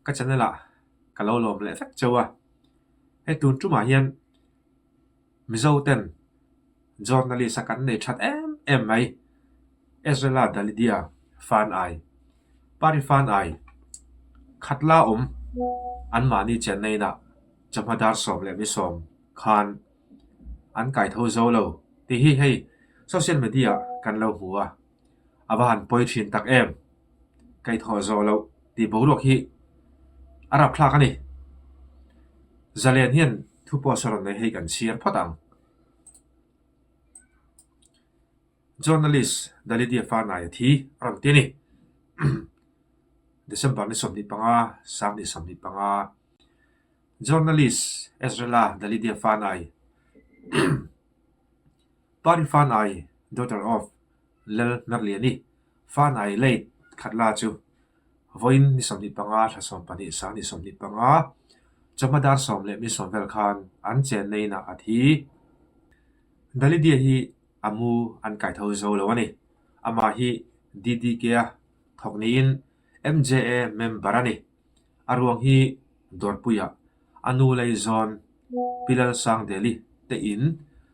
cái chân này là cả lâu lồm lẽ phách châu à hay tuần chú mà hiền mi dâu tên journalist kan nei chat em mai Ezra Dalidia fan ai pari fan ai khatla an mani chennai na jamadar som le mi som khan an kai tho zo lo ti hi hei social media kan lo huwa aban poi thin tak em kai tho zo lo ti borok hi arab thla ka ni zalen hian thu po soron nei hei kan chiar phatang journalist Dalidia fan ai thi ram ti ni December ni som ni panga sang ni som ni panga journalist Ezra Dalidia fan ai pari fan ai daughter of lel narliani fan ai late khatla chu voin ni som ni panga tha som pani sang ni som ni panga jamadar som le mi som vel khan an chen nei na athi Dalidia hi amu an kai tho zo lo ani ama hi DDK a thokni in MJA member ani arwang hi dorpuya anu lei zon pilal sang deli te in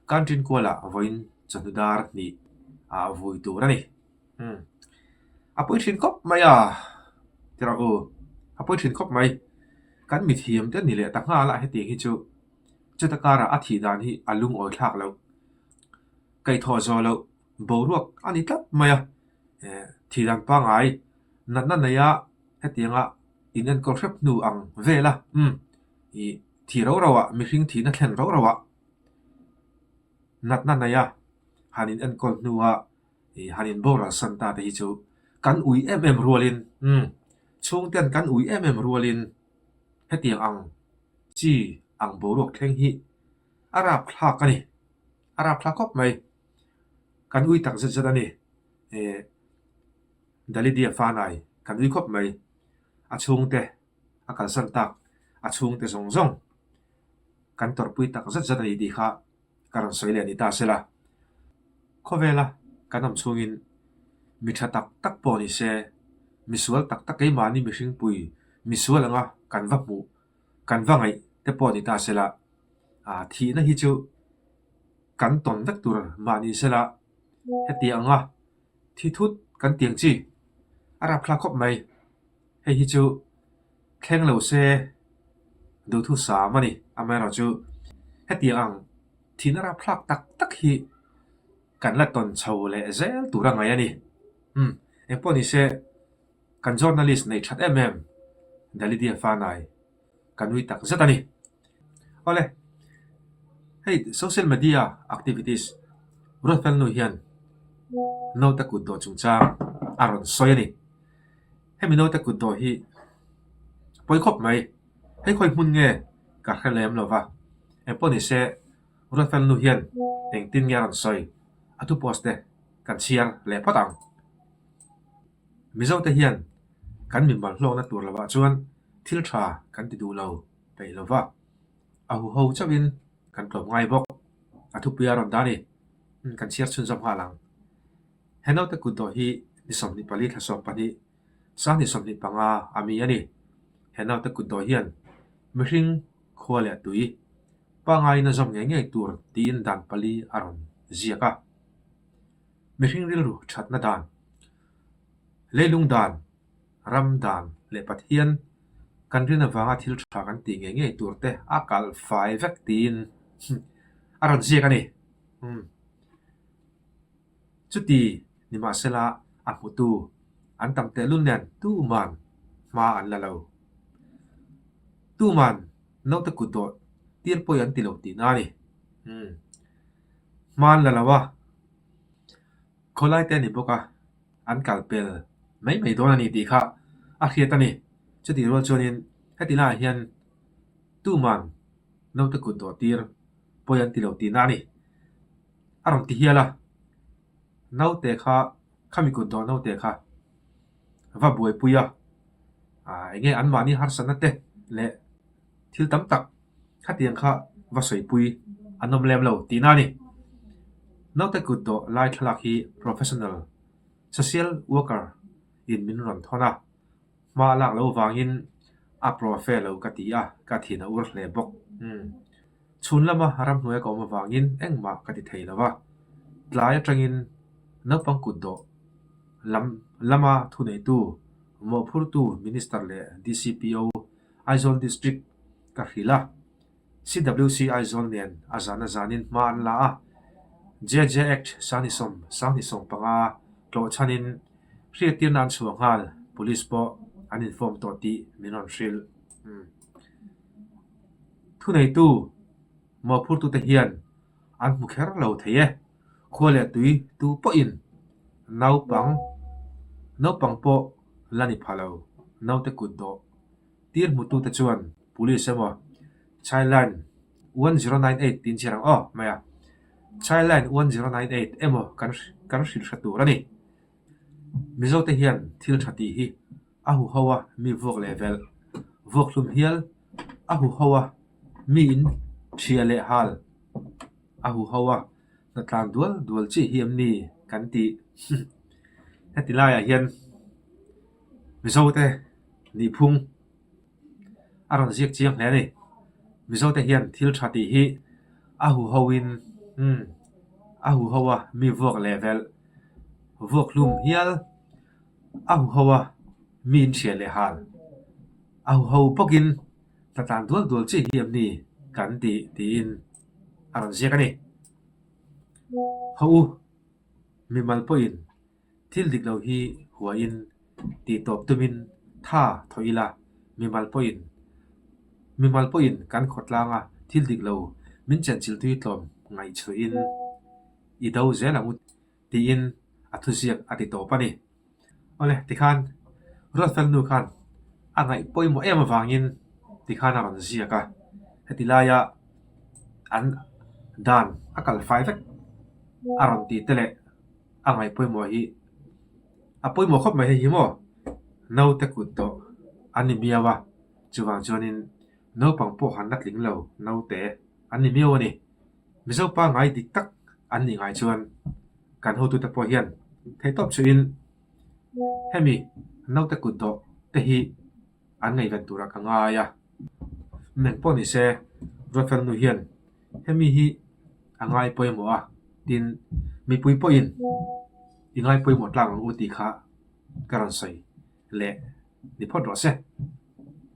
country kola voin chanudar ni a vui turani apoi thin kop maya tira o apoi thin kop mai kan mi thiam te ni le ta nga la he ti hi chu chutakara athi dan hi alung oi thak lo kai tho zo lo boruak ani tlap maya thidan pa ngai nat na ya hetianga inen ko rep nu ang vela i thi ro rawa mi hring thi na thlen ro rawa nat na ya hanin en ko nuwa i hanin bora santa te hi chu kan ui rualin chung ten kan ui rualin hetiang ang chi ang boruak thleng hi arab thak ani arab thak kop mai kan ui tak zat ani Dalidia fan ai kan ui kop mai a chung te a kal san tak a chung te zong zong kan tor pui tak zat ani di kha karon soile ani ta sela khovela kanam chungin mi tha tak po ni se misual tak ei mani mi hring pui misual anga kan va mu kan va ngai te po ni ta sela a thi na hi chu kan ton vek tur mani sela heti anga thi thut kan tiang chi ara phla khop mai hei hi chu thleng lo se do thu sa mani amera chu heti ang thinara phlak tak hi kan la ton chho le zel tura ngai ani e poni se kan journalist nei that Dalidia fan ai kan ui tak zatani ole hey social media activities rothal no hian no ta ku do chung cha aron soyani hemi no ta ku do hi poi khop mai hei khoi mun nge ka khalem lova e poni se rothal no hian eng tin nge aron soy atu post de kan chiar le phatang mizo te hian kan min bal hlong na tur lawa chuan thil tha kan ti du lo pe lova a hu ho chawin kan tlom ngai bok atu pia ron dani kan chiar chun jam halang heno te ku do hi ni som ni pali tha som pani sa ni som ni panga ami ani heno te ku do hian mi hring khole tui pangai na zom nge tur tin dan pali aron ziaka mi hring ril ru that na dan leilung dan ram dan le pathian kan rin awanga thil tha kan ti nge tur te akal fai vek tin aron ziaka ni chuti ni ma sela amutu an tam te lun nen tu man ma an la lo tu man no te ku do tir po yan ti lo ti na ni man la lawa kholai te ni boka an kal pel mai do na ni ti kha a khiat ani chuti ro chonin hetina hian tu man no te ku do tir po yan ti lo ti na ni aron ti hiala nau te kha khami ku do nau te kha va buai puya nge an mani har sanate le thil tam tak khatiang kha va soi pui anom lem lo ti na ni nau te ku do lai thlak hi professional social worker in min ron thona ma lak lo wangin a profelo ka ti a ka thina ur hle bok chun lama haram hnuai ko ma wangin engma ka ti thei lawa tlai atangin no pangkut do lama thu nei tu mo phur tu minister le DCPO Aizawl district ka hrila CWC Aizawl nen azana zanin ma an la a JJ Act sani som panga to chanin hriatir nan chuangal police po an inform to ti minon hril thu nei tu mo phur tu te hian an mukher lo theye khole tui tu po in naupang po lani phalo naute kut do tir mutu te chuan police emo Thailand 1098 tin chirang maya Thailand 1098 emo kan hril thatu rani mizo te hian thil thati hi ahu hawa mi vok level vok hlum hial ahu hawa mi in thia le hal ahu hawa na tlang dual chi hiam ni kan ti hetilaya hian mizo te ni phung aron ziak chiang hle ni mizo te hian thil thati hi ahu hawin ahu hawa mi vok level vok hlum hial ahu hawa mi in thia le hal ahu haw pokin na tlang dual chi hiam ni kan ti in aron ziak ani hau mi malpo in thil dik lo hi huwa in ti top tumin tha thoila mi malpo in kan khotlanga thil dik lo min chan chil tui tlom ngai chu in I do zela ut ti in athu ziak ati to pani ole tikhan rot fel nu khan angai poimo em awangin tikhan aron ziaka hetilaya an dan akal fai vek aron ti tele angai poimo hi apoimo khop mai hi mo no te kut to ani miawa chuwang chuanin no pangpo hanat ling lo no te ani miawa ni mizo pa ngai dik tak ani ngai chuan kan ho tu te po hian thei top chuin hemi no te kut to te hi an ngai ven tura ka nga ya meng po ni se rofel nu hian hemi hi angai poimo a tin mi pui po in ingai poimo tlang u ti kha karan sai le ni phot ro se